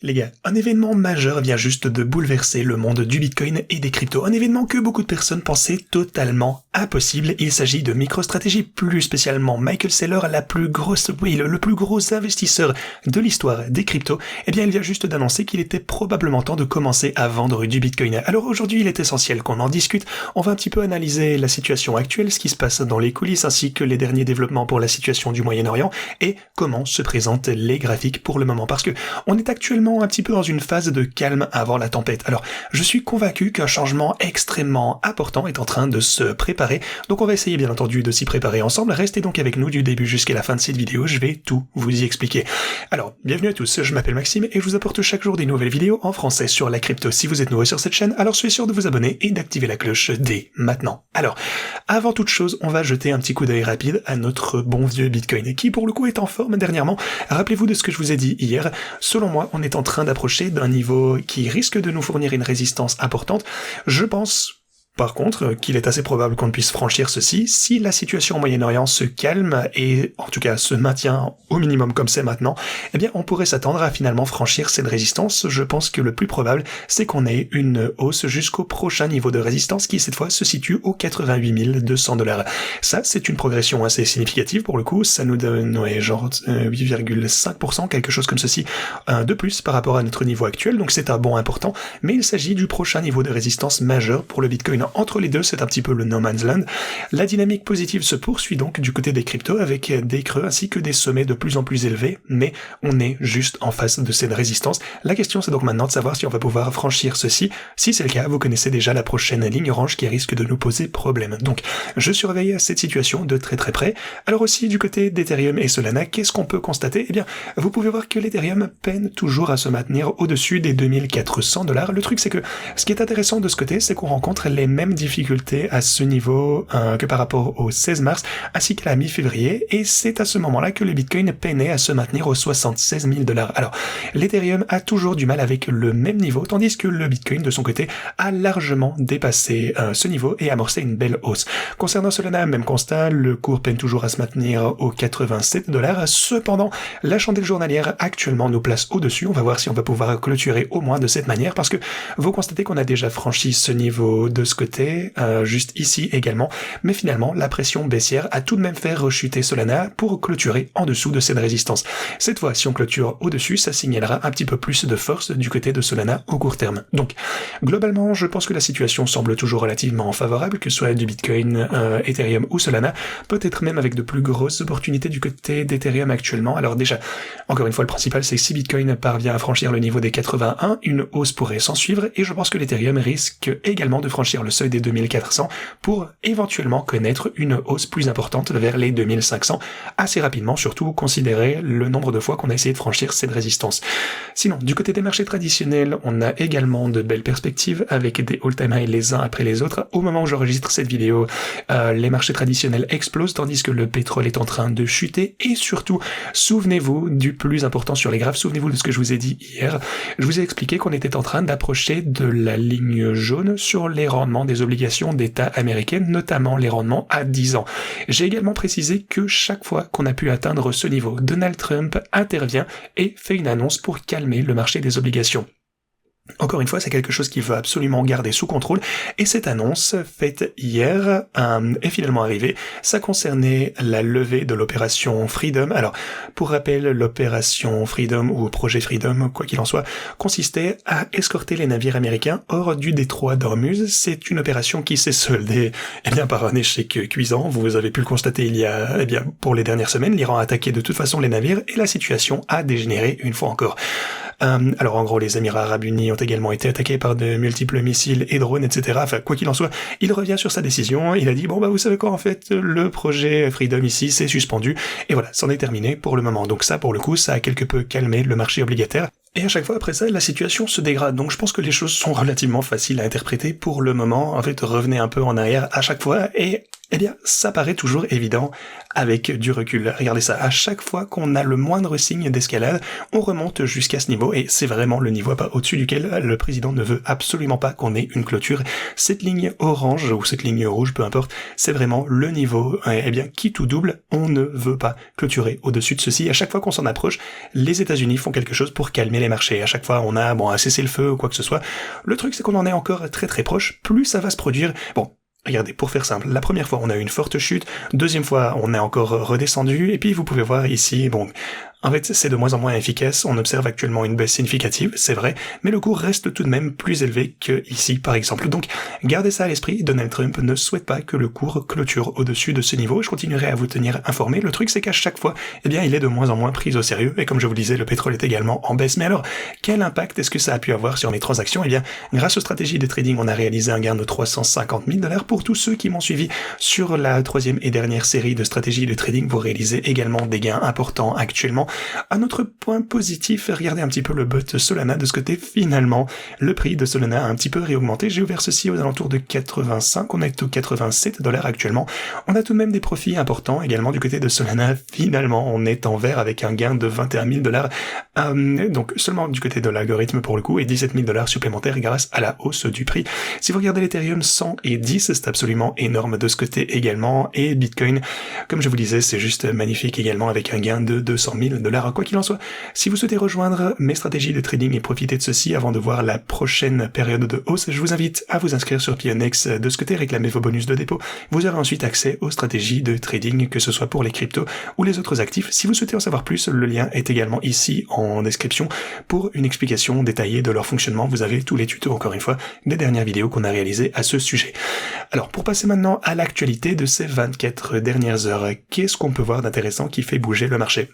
Les gars, un événement majeur vient juste de bouleverser le monde du Bitcoin et des cryptos. Un événement que beaucoup de personnes pensaient totalement impossible. Il s'agit de MicroStrategy, plus spécialement Michael Saylor, le plus gros investisseur de l'histoire des cryptos. Eh bien, il vient juste d'annoncer qu'il était probablement temps de commencer à vendre du Bitcoin. Alors aujourd'hui, il est essentiel qu'on en discute. On va un petit peu analyser la situation actuelle, ce qui se passe dans les coulisses, ainsi que les derniers développements pour la situation du Moyen-Orient et comment se présentent les graphiques pour le moment. Parce que on est actuellement un petit peu dans une phase de calme avant la tempête. Alors, je suis convaincu qu'un changement extrêmement important est en train de se préparer, donc on va essayer bien entendu de s'y préparer ensemble. Restez donc avec nous du début jusqu'à la fin de cette vidéo, je vais tout vous y expliquer. Alors, bienvenue à tous, je m'appelle Maxime et je vous apporte chaque jour des nouvelles vidéos en français sur la crypto. Si vous êtes nouveau sur cette chaîne, alors soyez sûr de vous abonner et d'activer la cloche dès maintenant. Alors, avant toute chose, on va jeter un petit coup d'œil rapide à notre bon vieux Bitcoin, qui pour le coup est en forme dernièrement. Rappelez-vous de ce que je vous ai dit hier, selon moi, on est en train d'approcher d'un niveau qui risque de nous fournir une résistance importante. Je pense par contre qu'il est assez probable qu'on puisse franchir ceci si la situation au Moyen-Orient se calme et en tout cas se maintient au minimum comme c'est maintenant. Eh bien on pourrait s'attendre à finalement franchir cette résistance. Je pense que le plus probable c'est qu'on ait une hausse jusqu'au prochain niveau de résistance qui cette fois se situe aux 88 200 $. Ça c'est une progression assez significative pour le coup, ça nous donne genre 8,5%, quelque chose comme ceci de plus par rapport à notre niveau actuel, donc c'est un bond important, mais il s'agit du prochain niveau de résistance majeur pour le Bitcoin. Entre les deux, c'est un petit peu le no man's land. La dynamique positive se poursuit donc du côté des cryptos avec des creux ainsi que des sommets de plus en plus élevés, mais on est juste en face de cette résistance. La question c'est donc maintenant de savoir si on va pouvoir franchir ceci. Si c'est le cas, vous connaissez déjà la prochaine ligne orange qui risque de nous poser problème. Donc, je surveille cette situation de très très près. Alors aussi, du côté d'Ethereum et Solana, qu'est-ce qu'on peut constater? Eh bien, vous pouvez voir que l'Ethereum peine toujours à se maintenir au-dessus des 2400 $. Le truc c'est que, ce qui est intéressant de ce côté, c'est qu'on rencontre les mêmes difficultés à ce niveau que par rapport au 16 mars ainsi qu'à la mi-février, et c'est à ce moment-là que le Bitcoin peinait à se maintenir aux 76 000 $. Alors, l'Ethereum a toujours du mal avec le même niveau, tandis que le Bitcoin, de son côté, a largement dépassé ce niveau et amorcé une belle hausse. Concernant Solana, même constat, le cours peine toujours à se maintenir aux 87 $. Cependant, la chandelle journalière actuellement nous place au-dessus. On va voir si on va pouvoir clôturer au moins de cette manière, parce que vous constatez qu'on a déjà franchi ce niveau de ce côté, juste ici également, mais finalement la pression baissière a tout de même fait rechuter Solana pour clôturer en dessous de cette résistance. Cette fois, si on clôture au-dessus, ça signalera un petit peu plus de force du côté de Solana au court terme. Donc, globalement, je pense que la situation semble toujours relativement favorable, que ce soit du Bitcoin, Ethereum ou Solana, peut-être même avec de plus grosses opportunités du côté d'Ethereum actuellement. Alors déjà, encore une fois, le principal c'est que si Bitcoin parvient à franchir le niveau des 81, une hausse pourrait s'en suivre, et je pense que l'Ethereum risque également de franchir le seuil des 2400 pour éventuellement connaître une hausse plus importante vers les 2500 assez rapidement, surtout considérer le nombre de fois qu'on a essayé de franchir cette résistance. Sinon, du côté des marchés traditionnels, on a également de belles perspectives avec des all-time highs les uns après les autres. Au moment où j'enregistre cette vidéo, les marchés traditionnels explosent tandis que le pétrole est en train de chuter, et surtout, souvenez-vous du plus important sur les graphes, souvenez-vous de ce que je vous ai dit hier. Je vous ai expliqué qu'on était en train d'approcher de la ligne jaune sur les rendements des obligations d'État américaines, notamment les rendements à 10 ans. J'ai également précisé que chaque fois qu'on a pu atteindre ce niveau, Donald Trump intervient et fait une annonce pour calmer le marché des obligations. Encore une fois, c'est quelque chose qu'il veut absolument garder sous contrôle, et cette annonce faite hier est finalement arrivée. Ça concernait la levée de l'opération Freedom. Alors, pour rappel, l'opération Freedom ou projet Freedom, quoi qu'il en soit, consistait à escorter les navires américains hors du détroit d'Ormuz. C'est une opération qui s'est soldée par un échec cuisant. Vous avez pu le constater il y a pour les dernières semaines. L'Iran a attaqué de toute façon les navires et la situation a dégénéré une fois encore. Alors en gros, les Émirats Arabes Unis ont également été attaqués par de multiples missiles et drones, etc. Enfin, quoi qu'il en soit, il revient sur sa décision, il a dit, bon bah vous savez quoi, en fait, le projet Freedom ici, c'est suspendu, et voilà, c'en est terminé pour le moment. Donc ça, pour le coup, ça a quelque peu calmé le marché obligataire. Et à chaque fois après ça, la situation se dégrade. Donc je pense que les choses sont relativement faciles à interpréter pour le moment. En fait, revenez un peu en arrière à chaque fois et Eh bien, ça paraît toujours évident avec du recul. Regardez ça, à chaque fois qu'on a le moindre signe d'escalade, on remonte jusqu'à ce niveau, et c'est vraiment le niveau au-dessus duquel le président ne veut absolument pas qu'on ait une clôture. Cette ligne orange, ou cette ligne rouge, peu importe, c'est vraiment le niveau, eh bien, qui tout double, on ne veut pas clôturer au-dessus de ceci. À chaque fois qu'on s'en approche, les États-Unis font quelque chose pour calmer les marchés. À chaque fois, on a, un cessez-le-feu ou quoi que ce soit. Le truc, c'est qu'on en est encore très très proche, plus ça va se produire. Regardez, pour faire simple, la première fois on a eu une forte chute, deuxième fois on est encore redescendu, et puis vous pouvez voir ici, en fait c'est de moins en moins efficace, on observe actuellement une baisse significative, c'est vrai, mais le cours reste tout de même plus élevé que ici par exemple. Donc gardez ça à l'esprit, Donald Trump ne souhaite pas que le cours clôture au-dessus de ce niveau, je continuerai à vous tenir informé. Le truc c'est qu'à chaque fois, il est de moins en moins pris au sérieux, et comme je vous le disais, le pétrole est également en baisse. Mais alors, quel impact est-ce que ça a pu avoir sur mes transactions? Grâce aux stratégies de trading, on a réalisé un gain de $350 000. Pour tous ceux qui m'ont suivi sur la troisième et dernière série de stratégies de trading, vous réalisez également des gains importants actuellement. Un autre point positif, regardez un petit peu le bot Solana de ce côté. Finalement, le prix de Solana a un petit peu réaugmenté. J'ai ouvert ceci aux alentours de 85, on est au $87 actuellement. On a tout de même des profits importants également du côté de Solana. Finalement, on est en vert avec un gain de $21 000, donc seulement du côté de l'algorithme pour le coup, et $17 000 supplémentaires grâce à la hausse du prix. Si vous regardez l'Ethereum, 110, c'est absolument énorme de ce côté également, et Bitcoin, comme je vous disais, c'est juste magnifique également avec un gain de $200 000. Quoi qu'il en soit, si vous souhaitez rejoindre mes stratégies de trading et profiter de ceci avant de voir la prochaine période de hausse, je vous invite à vous inscrire sur Pionex. De ce côté, réclamez vos bonus de dépôt. Vous aurez ensuite accès aux stratégies de trading, que ce soit pour les cryptos ou les autres actifs. Si vous souhaitez en savoir plus, le lien est également ici en description pour une explication détaillée de leur fonctionnement. Vous avez tous les tutos, encore une fois, des dernières vidéos qu'on a réalisées à ce sujet. Alors, pour passer maintenant à l'actualité de ces 24 dernières heures, qu'est-ce qu'on peut voir d'intéressant qui fait bouger le marché?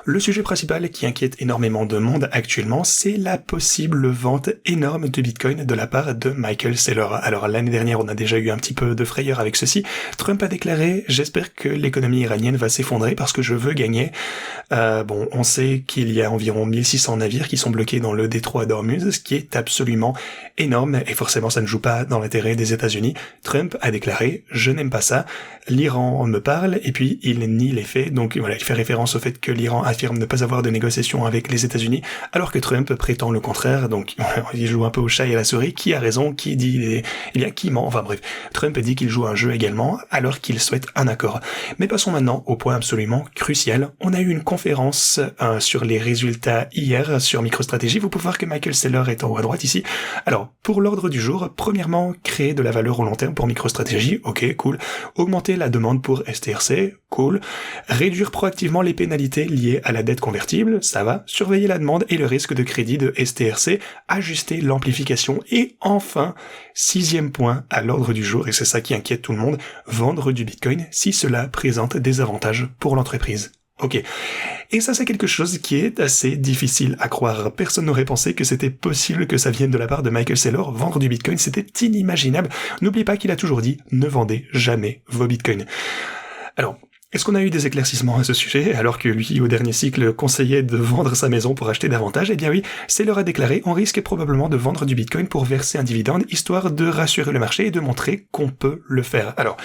Le sujet principal qui inquiète énormément de monde actuellement, c'est la possible vente énorme de Bitcoin de la part de Michael Saylor. Alors l'année dernière, on a déjà eu un petit peu de frayeur avec ceci. Trump a déclaré « J'espère que l'économie iranienne va s'effondrer parce que je veux gagner ». On sait qu'il y a environ 1600 navires qui sont bloqués dans le détroit d'Ormuz, ce qui est absolument énorme, et forcément ça ne joue pas dans l'intérêt des États-Unis. Trump a déclaré « Je n'aime pas ça, l'Iran me parle », et puis il nie les faits. Donc voilà, il fait référence au fait que l'Iran affirme ne pas avoir de négociations avec les États-Unis, alors que Trump prétend le contraire. Donc il joue un peu au chat et à la souris. Qui a raison? Qui dit qui ment? Enfin bref, Trump dit qu'il joue un jeu également, alors qu'il souhaite un accord. Mais passons maintenant au point absolument crucial. On a eu une conférence sur les résultats hier sur MicroStrategy. Vous pouvez voir que Michael Saylor est en haut à droite ici. Alors, pour l'ordre du jour, premièrement, créer de la valeur au long terme pour MicroStrategy. Ok, cool. Augmenter la demande pour STRC. Cool. Réduire proactivement les pénalités liées à la dette convertible, ça va. Surveiller la demande et le risque de crédit de STRC, ajuster l'amplification, et enfin, 6e point à l'ordre du jour, et c'est ça qui inquiète tout le monde, vendre du Bitcoin si cela présente des avantages pour l'entreprise. Ok. Et ça, c'est quelque chose qui est assez difficile à croire. Personne n'aurait pensé que c'était possible que ça vienne de la part de Michael Saylor. Vendre du Bitcoin, c'était inimaginable. N'oubliez pas qu'il a toujours dit, ne vendez jamais vos Bitcoins. Alors, est-ce qu'on a eu des éclaircissements à ce sujet, alors que lui, au dernier cycle, conseillait de vendre sa maison pour acheter davantage? Eh bien oui, Saylor a déclaré, on risque probablement de vendre du Bitcoin pour verser un dividende, histoire de rassurer le marché et de montrer qu'on peut le faire. Alors,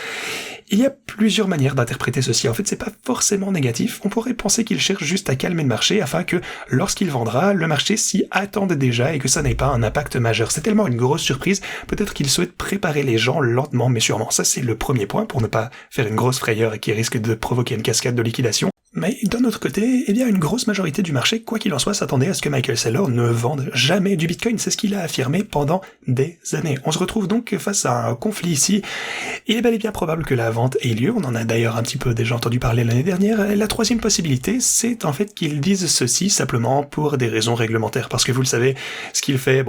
il y a plusieurs manières d'interpréter ceci. En fait, c'est pas forcément négatif. On pourrait penser qu'il cherche juste à calmer le marché afin que, lorsqu'il vendra, le marché s'y attende déjà et que ça n'ait pas un impact majeur. C'est tellement une grosse surprise, peut-être qu'il souhaite préparer les gens lentement mais sûrement. Ça, c'est le premier point pour ne pas faire une grosse frayeur et qui risque de provoquer une cascade de liquidation. Mais d'un autre côté, une grosse majorité du marché, quoi qu'il en soit, s'attendait à ce que Michael Saylor ne vende jamais du Bitcoin. C'est ce qu'il a affirmé pendant des années. On se retrouve donc face à un conflit ici. Il est bel et bien probable que la vente ait lieu. On en a d'ailleurs un petit peu déjà entendu parler l'année dernière. La troisième possibilité, c'est en fait qu'ils disent ceci simplement pour des raisons réglementaires. Parce que vous le savez, ce qu'il fait,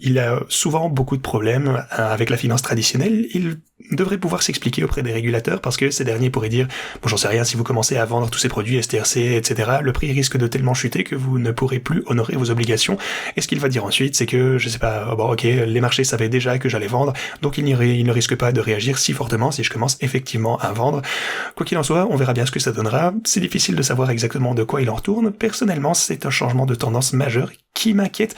il a souvent beaucoup de problèmes avec la finance traditionnelle. Il devrait pouvoir s'expliquer auprès des régulateurs parce que ces derniers pourraient dire j'en sais rien, si vous commencez à vendre tous ces produits STRC, etc., le prix risque de tellement chuter que vous ne pourrez plus honorer vos obligations. Et ce qu'il va dire ensuite, c'est que, je sais pas, les marchés savaient déjà que j'allais vendre, donc il ne risque pas de réagir si fortement si je commence effectivement à vendre. Quoi qu'il en soit, on verra bien ce que ça donnera. C'est difficile de savoir exactement de quoi il en retourne. Personnellement, c'est un changement de tendance majeur qui m'inquiète.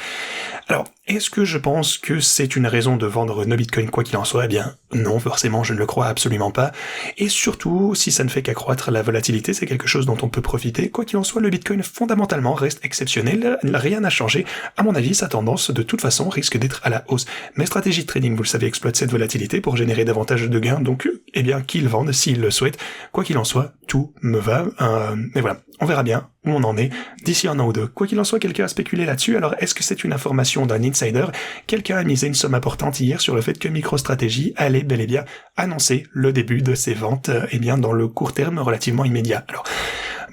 Alors, est-ce que je pense que c'est une raison de vendre nos bitcoins quoi qu'il en soit? Eh bien, non, forcément, je ne le crois absolument pas. Et surtout, si ça ne fait qu'accroître la volatilité, c'est quelque chose dont on peut profiter. Quoi qu'il en soit, le bitcoin fondamentalement reste exceptionnel. Rien n'a changé. À mon avis, sa tendance, de toute façon, risque d'être à la hausse. Mes stratégies de trading, vous le savez, exploitent cette volatilité pour générer davantage de gains. Donc, eh bien, qu'ils vendent s'ils le souhaitent. Quoi qu'il en soit, tout me va. Mais voilà, on verra bien où on en est d'ici un an ou deux. Quoi qu'il en soit, quelqu'un a spéculé là-dessus. Alors, est-ce que c'est une information d'un insider? Quelqu'un a misé une somme importante hier sur le fait que MicroStrategy allait bel et bien annoncer le début de ses ventes, eh bien, dans le court terme relativement immédiat. Alors,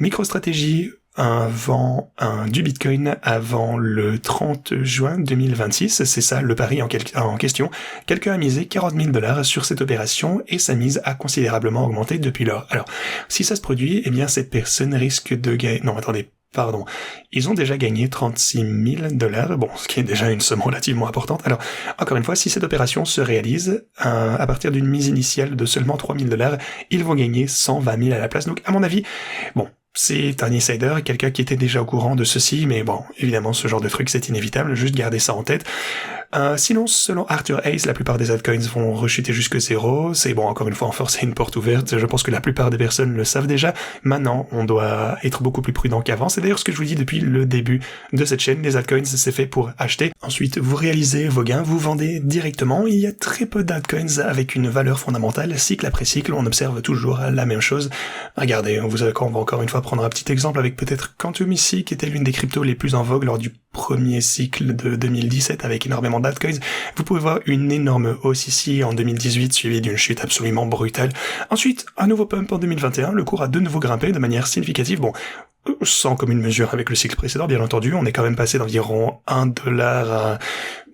MicroStrategy vend du Bitcoin avant le 30 juin 2026, c'est ça le pari en question. Quelqu'un a misé $40,000 sur cette opération et sa mise a considérablement augmenté depuis lors. Alors, si ça se produit, eh bien cette personne risque de gagner... Non, attendez, pardon. Ils ont déjà gagné $36,000, bon, ce qui est déjà une somme relativement importante. Alors, encore une fois, si cette opération se réalise, à partir d'une mise initiale de seulement $3,000, ils vont gagner 120 000 à la place. Donc, à mon avis, bon, c'est un insider, quelqu'un qui était déjà au courant de ceci, mais bon, évidemment, ce genre de truc, c'est inévitable, juste garder ça en tête. Sinon, selon Arthur Hayes, la plupart des altcoins vont rechuter jusque zéro. C'est bon, encore une fois, enforcer une porte ouverte. Je pense que la plupart des personnes le savent déjà. Maintenant, on doit être beaucoup plus prudent qu'avant. C'est d'ailleurs ce que je vous dis depuis le début de cette chaîne. Les altcoins, c'est fait pour acheter. Ensuite, vous réalisez vos gains, vous vendez directement. Il y a très peu d'altcoins avec une valeur fondamentale. Cycle après cycle, on observe toujours la même chose. Regardez, on va encore une fois prendre un petit exemple avec peut-être Quantum ici, qui était l'une des cryptos les plus en vogue lors du premier cycle de 2017 avec énormément d'altcoins. Vous pouvez voir une énorme hausse ici en 2018 suivie d'une chute absolument brutale. Ensuite, un nouveau pump en 2021, le cours a de nouveau grimpé de manière significative. Bon, sans commune mesure avec le cycle précédent, bien entendu, on est quand même passé d'environ $1 à...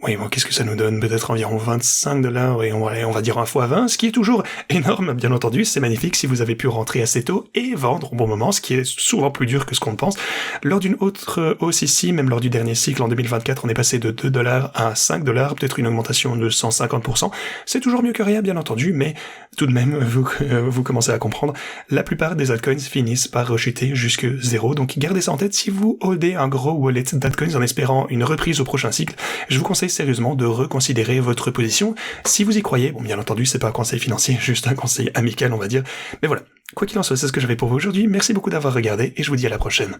Oui, bon, qu'est-ce que ça nous donne? Peut-être environ $25, et on va dire 1 fois 20, ce qui est toujours énorme, bien entendu, c'est magnifique si vous avez pu rentrer assez tôt et vendre au bon moment, ce qui est souvent plus dur que ce qu'on pense. Lors d'une autre hausse ici, même lors du dernier cycle en 2024, on est passé de $2 à $5, peut-être une augmentation de 150%. C'est toujours mieux que rien, bien entendu, mais tout de même, vous commencez à comprendre, la plupart des altcoins finissent par rechuter jusque zéro, donc gardez ça en tête si vous holdez un gros wallet d'altcoins en espérant une reprise au prochain cycle. Je vous conseille sérieusement de reconsidérer votre position. Si vous y croyez, bon, bien entendu, c'est pas un conseil financier, juste un conseil amical, on va dire. Mais voilà. Quoi qu'il en soit, c'est ce que j'avais pour vous aujourd'hui. Merci beaucoup d'avoir regardé et je vous dis à la prochaine.